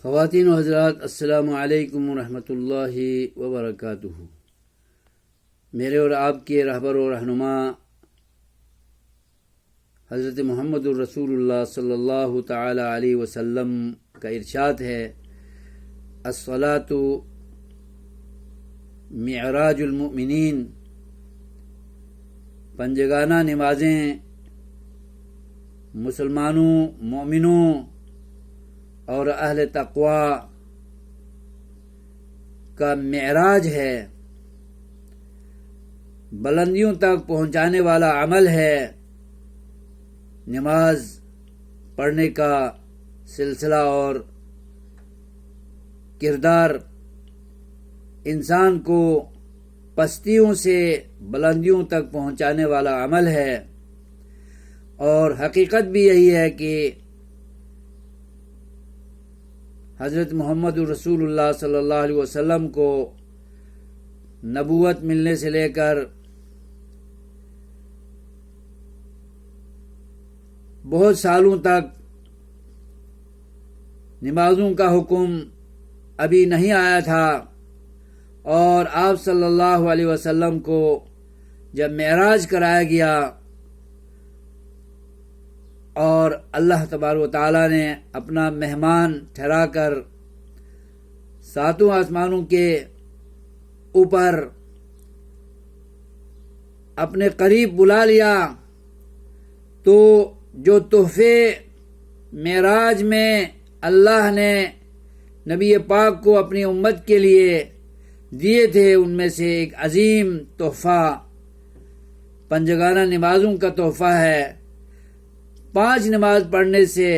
خواتین و حضرات، السلام علیکم ورحمۃ اللہ وبرکاتہ۔ میرے اور آپ کے رہبر و رہنما حضرت محمد الرسول اللہ صلی اللہ تعالی علیہ وسلم کا ارشاد ہے، الصلاۃ معراج المؤمنین، پنجگانہ نمازیں مسلمانوں، مومنوں اور اہل تقوی کا معراج ہے، بلندیوں تک پہنچانے والا عمل ہے۔ نماز پڑھنے کا سلسلہ اور کردار انسان کو پستیوں سے بلندیوں تک پہنچانے والا عمل ہے، اور حقیقت بھی یہی ہے کہ حضرت محمد الرسول اللہ صلی اللہ علیہ وسلم کو نبوت ملنے سے لے کر بہت سالوں تک نمازوں کا حکم ابھی نہیں آیا تھا، اور آپ صلی اللہ علیہ وسلم کو جب معراج کرایا گیا اور اللہ تبارک و تعالیٰ نے اپنا مہمان ٹھہرا کر ساتوں آسمانوں کے اوپر اپنے قریب بلا لیا، تو جو تحفے معراج میں اللہ نے نبی پاک کو اپنی امت کے لیے دیے تھے، ان میں سے ایک عظیم تحفہ پنجگانہ نمازوں کا تحفہ ہے۔ 5 نماز پڑھنے سے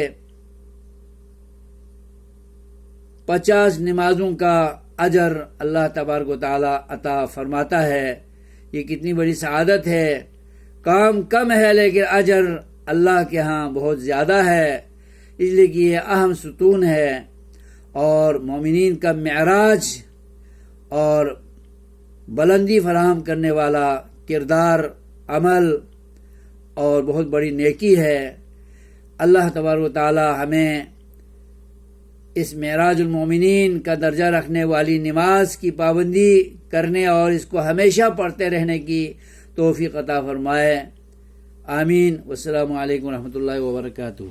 50 نمازوں کا اجر اللہ تبارک و تعالی عطا فرماتا ہے۔ یہ کتنی بڑی سعادت ہے، کام کم ہے لیکن اجر اللہ کے ہاں بہت زیادہ ہے، اس لیے کہ یہ اہم ستون ہے، اور مومنین کا معراج اور بلندی فراہم کرنے والا کردار، عمل اور بہت بڑی نیکی ہے۔ اللہ تبارک و تعالی ہمیں اس معراج المومنین کا درجہ رکھنے والی نماز کی پابندی کرنے اور اس کو ہمیشہ پڑھتے رہنے کی توفیق عطا فرمائے، آمین۔ والسلام علیکم ورحمۃ اللہ وبرکاتہ۔